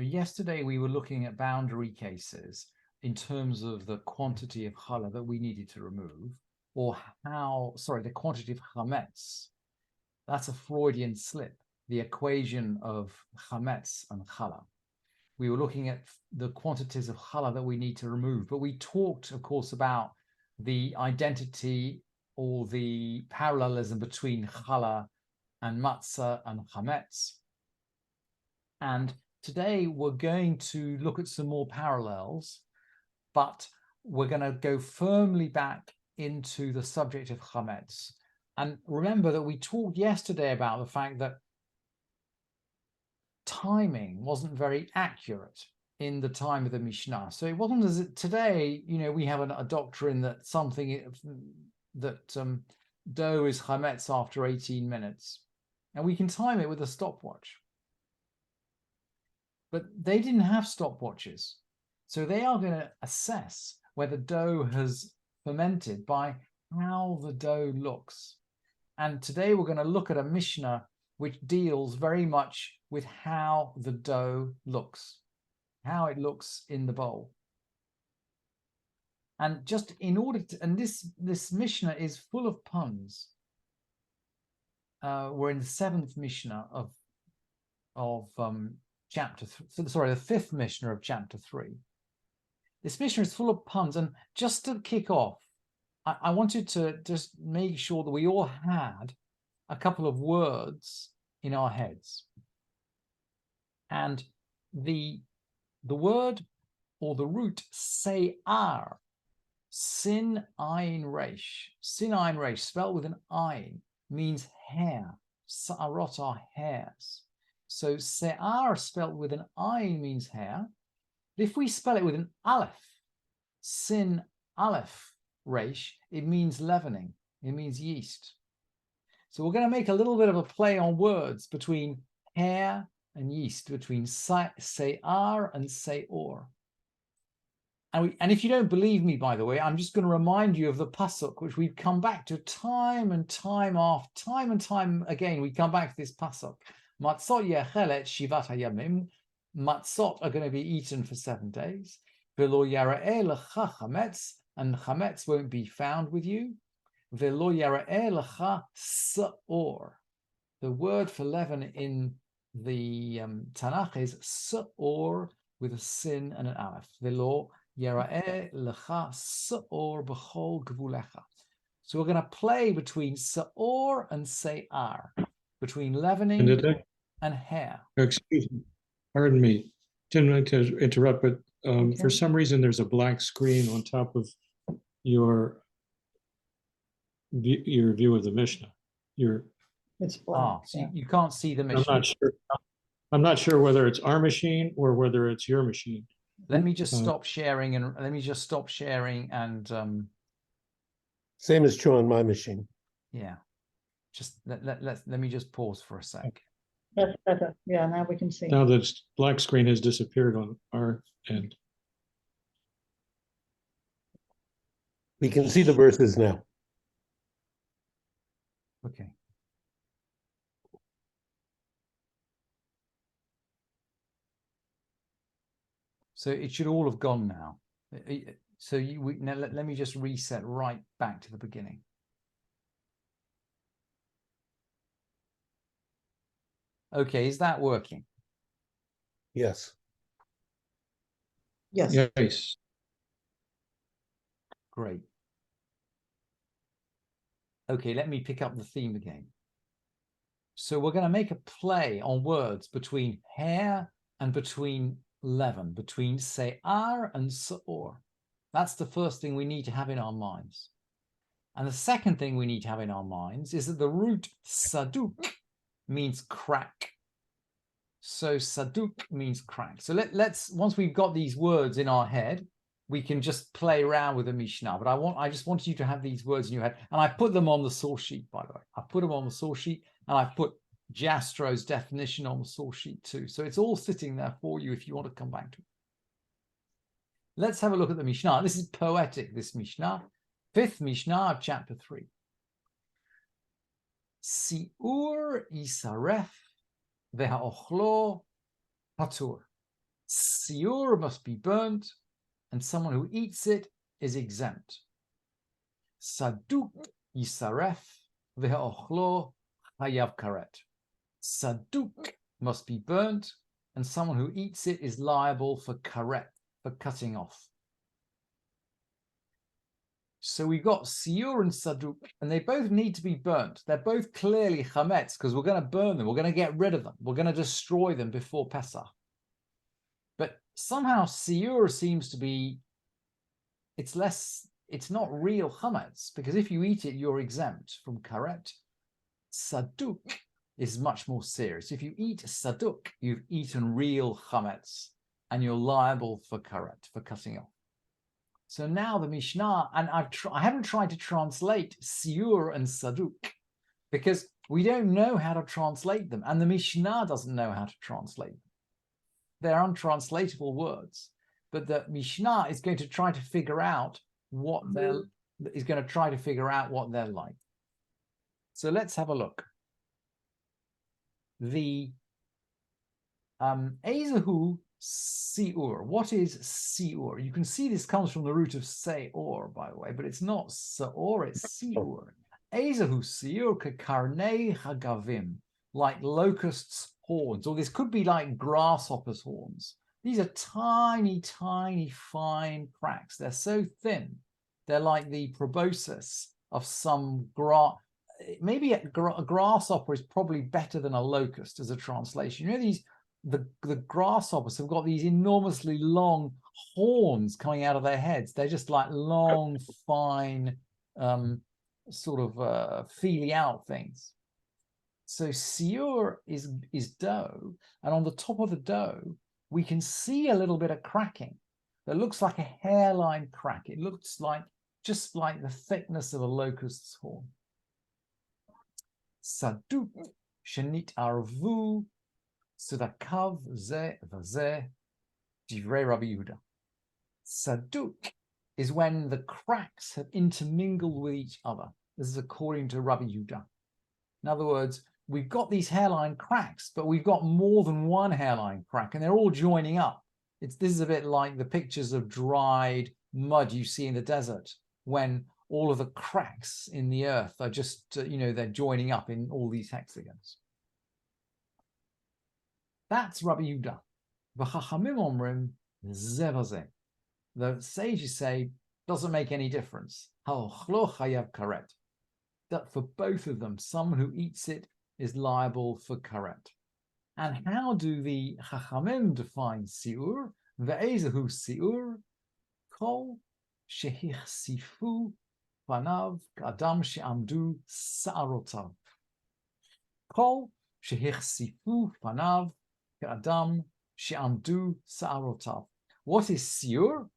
Yesterday we were looking at boundary cases in terms of the quantity of challah that we needed to remove, or the quantity of chametz. That's a Freudian slip, the equation of chametz and challah. We were looking at the quantities of challah that we need to remove, but we talked, of course, about the identity or the parallelism between challah and matzah and chametz. And today we're going to look at some more parallels, but we're going to go firmly back into the subject of chametz. And remember that we talked yesterday about the fact that timing wasn't very accurate in the time of the Mishnah. So it wasn't as if today, we have a doctrine that dough is chametz after 18 minutes, and we can time it with a stopwatch. But they didn't have stopwatches, so they are going to assess whether dough has fermented by how the dough looks. And today we're going to look at a Mishnah which deals very much with how the dough looks, how it looks in the bowl. And just in order to, and this Mishnah is full of puns. We're in the 7th Mishnah of chapter 3, the 5th Mishnah of chapter 3. This Mishnah is full of puns, and just to kick off, I wanted to just make sure that we all had a couple of words in our heads. And the word or the root se'ar, sin ein resh, spelled with an ayin, means hair. Sa'arot are hairs. So se'ar spelled with an ayin means hair. If we spell it with an aleph, sin aleph resh, it means leavening. It means yeast. So we're going to make a little bit of a play on words between hair and yeast, between se'ar and se'or. And if you don't believe me, by the way, I'm just going to remind you of the pasuk, which we've come back to time and time again. We come back to this pasuk. Matzot yechelet shivat hayamim. Matzot are going to be eaten for 7 days. Velo yara'eh lecha chametz, and chametz won't be found with you. Velo yara'eh lecha sa'or. The word for leaven in the Tanakh is sa'or with a sin and an aleph. Velo yara'eh lecha sa'or b'chol gvulecha. So we're going to play between sa'or and se'ar, between leavening and hair. Excuse me, pardon me, didn't mean to interrupt, but okay. For some reason there's a black screen on top of your view of the Mishnah. It's black. So you can't see the Mishnah. I'm not sure whether it's our machine or whether it's your machine. Let me just stop sharing and same is true on my machine. Yeah. Just let me just pause for a sec. That's better. Yeah, now we can see. Now the black screen has disappeared on our end. We can see the verses now. Okay. So it should all have gone now. So now let me just reset right back to the beginning. Okay, is that working? Yes. Yes. Yes. Great. Okay, let me pick up the theme again. So we're going to make a play on words between hair and between leaven, between se'ar and se'or. That's the first thing we need to have in our minds. And the second thing we need to have in our minds is that the root saduk means crack. So saduk means crack. So let's once we've got these words in our head, we can just play around with the Mishnah. But I just want you to have these words in your head. And I put them on the source sheet, by the way. I put them on the source sheet, and I put Jastro's definition on the source sheet too. So it's all sitting there for you if you want to come back to it. Let's have a look at the Mishnah. This is poetic, this Mishnah. 5th Mishnah of chapter 3. Si'ur isaref v'ha'ochlo patur. Siur must be burnt, and someone who eats it is exempt. Saduk yisaref ve'ochlo hayav karet. Saduk must be burnt, and someone who eats it is liable for karet, for cutting off. So we've got siur and saduk, and they both need to be burnt. They're both clearly chametz, because we're going to burn them. We're going to get rid of them. We're going to destroy them before Pesach. But somehow siur seems to be, it's not real chametz, because if you eat it, you're exempt from karet. Saduk is much more serious. If you eat saduk, you've eaten real chametz, and you're liable for karet, for cutting off. So now the Mishnah, and I haven't tried to translate siur and saduk, because we don't know how to translate them, and the Mishnah doesn't know how to translate them. They're untranslatable words, but the Mishnah is going to try to figure out what they're like. So let's have a look. The Ezehu siur. What is siur? You can see this comes from the root of seor, by the way, but it's not seor, it's siur. Ezehu siur kakarnei hagavim, like locusts' horns, or this could be like grasshoppers' horns. These are tiny, tiny, fine cracks. They're so thin. They're like the proboscis of some grass. Maybe a grasshopper is probably better than a locust as a translation. You know, the grasshoppers have got these enormously long horns coming out of their heads. They're just like long, fine, sort of feely out things. So siur is dough, and on the top of the dough, we can see a little bit of cracking that looks like a hairline crack. It looks like just like the thickness of a locust's horn. Saduk shenit arvu sudakav ze vaze divrei Rabbi Yehuda. Saduk is when the cracks have intermingled with each other. This is according to Rabbi Yehuda. In other words, we've got these hairline cracks, but we've got more than one hairline crack, and they're all joining up. This is a bit like the pictures of dried mud you see in the desert, when all of the cracks in the earth are just, they're joining up in all these hexagons. That's Rabbi Yehuda. V'chachamim omrim zevazeh. The sages say, doesn't make any difference. Ha'ochlo chayav karet. That for both of them, someone who eats it is liable for karet. And how do the Chachamim define siur? Ve'ezehu siur kol shehichsifu panav k'adam she'amdu sa'arotav. Kol shehichsifu panav k'adam she'amdu sa'arotav. What is siur?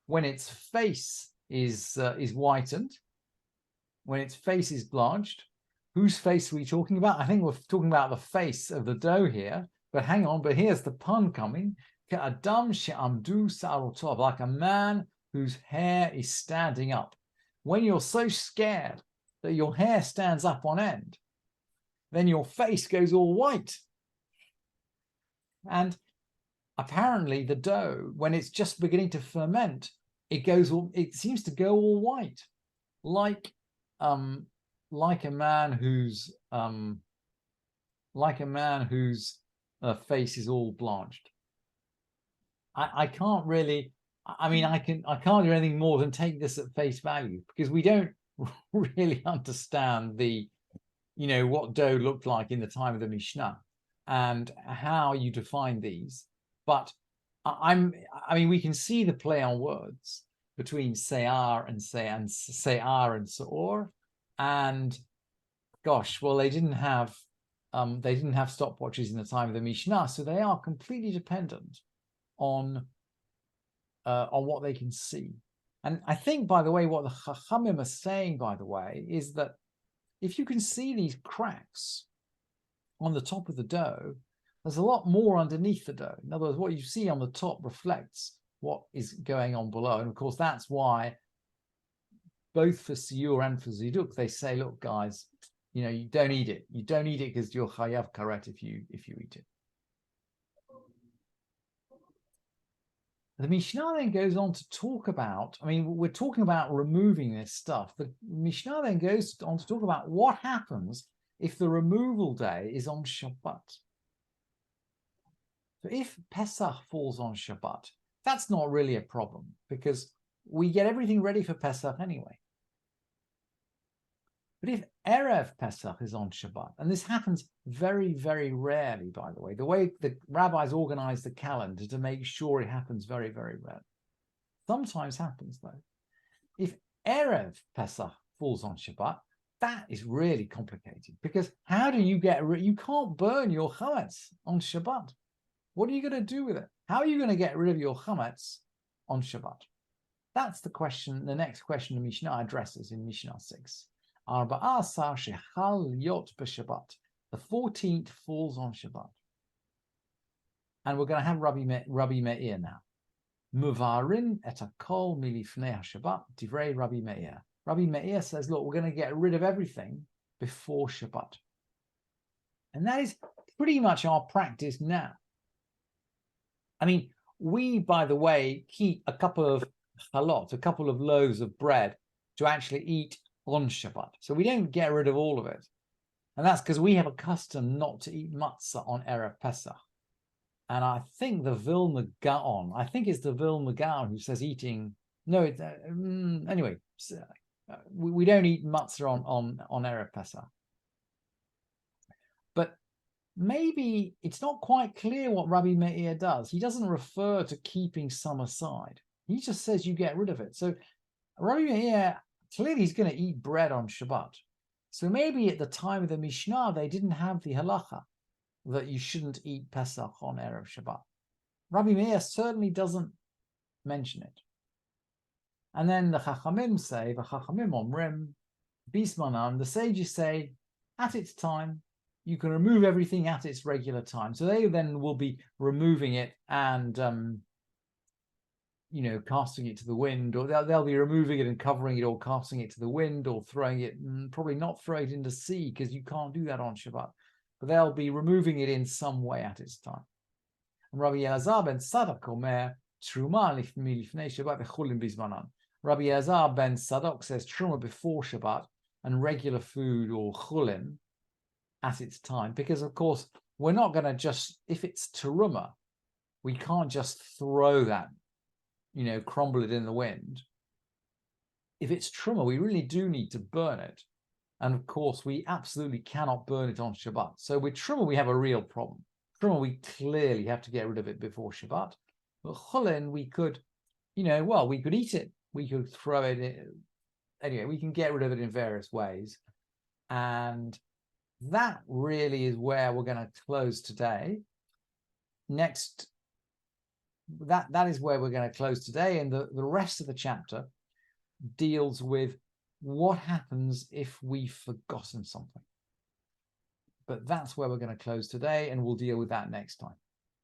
When its face is whitened, when its face is blanched. Whose face are we talking about? I think we're talking about the face of the dough here, but hang on, but here's the pun coming. Ka'adam she'amdu sa'arotov, like a man whose hair is standing up. When you're so scared that your hair stands up on end, then your face goes all white. And apparently the dough, when it's just beginning to ferment, it seems to go all white, like a man whose face is all blanched. I can't really. I mean, I can't do anything more than take this at face value, because we don't really understand what dough looked like in the time of the Mishnah and how you define these. But we can see the play on words between se'ar and se'or, and gosh, well, they didn't have stopwatches in the time of the Mishnah, so they are completely dependent on what they can see. And I think, by the way, what the Chachamim are saying, by the way, is that if you can see these cracks on the top of the dough, there's a lot more underneath the dough. In other words, what you see on the top reflects what is going on below. And of course, that's why both for siur and for ziduk, they say, look, guys, you don't eat it. You don't eat it because you're chayav karet if you eat it. The Mishnah then goes on to talk about, I mean, we're talking about removing this stuff. The Mishnah then goes on to talk about what happens if the removal day is on Shabbat. So if Pesach falls on Shabbat, that's not really a problem because we get everything ready for Pesach anyway. But if Erev Pesach is on Shabbat, and this happens very, very rarely, by the way the rabbis organize the calendar to make sure it happens very, very rarely. Sometimes happens though. If Erev Pesach falls on Shabbat, that is really complicated because how do you you can't burn your chametz on Shabbat. What are you going to do with it? How are you going to get rid of your chametz on Shabbat? That's the question, the next question the Mishnah addresses in Mishnah 6. The 14th falls on Shabbat. And we're going to have Rabbi Meir now. Muvarin et hakol milifnei Shabbat divrei Rabbi Meir. Rabbi Meir says, look, we're going to get rid of everything before Shabbat. And that is pretty much our practice now. I mean, we, by the way, keep a couple of halot, a couple of loaves of bread to actually eat on Shabbat. So we don't get rid of all of it. And that's because we have a custom not to eat matzah on Erev Pesach. And I think the Vilna Gaon, I think it's the Vilna Gaon who says eating, no, anyway, we don't eat matzah on Erev Pesach. But maybe it's not quite clear what Rabbi Meir does. He doesn't refer to keeping some aside. He just says you get rid of it. So Rabbi Meir, clearly he's going to eat bread on Shabbat. So maybe at the time of the Mishnah, they didn't have the halacha that you shouldn't eat Pesach on Erev Shabbat. Rabbi Meir certainly doesn't mention it. And then the Chachamim say, the Chachamim omrim, bismanan, the sages say, at its time, you can remove everything at its regular time. So they then will be removing it and, casting it to the wind, or they'll be removing it and covering it, or casting it to the wind, or throwing it, probably not throwing it into the sea, because you can't do that on Shabbat. But they'll be removing it in some way at its time. And Rabbi Elazar ben Sadok omer, Truma milifnei Shabbat v'chulin bizmanan. Rabbi Elazar ben Sadok says Truma before Shabbat and regular food or chulin at its time, because of course we're not going to just, if it's teruma, we can't just throw that, crumble it in the wind. If it's truma, we really do need to burn it, and of course we absolutely cannot burn it on Shabbat. So with truma we have a real problem. Truma, we clearly have to get rid of it before Shabbat. But chulin, we could, we could eat it, we could throw it in. Anyway, we can get rid of it in various ways. And that really is where we're going to close today. Next, that is where we're going to close today. And the rest of the chapter deals with what happens if we've forgotten something. But that's where we're going to close today, and we'll deal with that next time.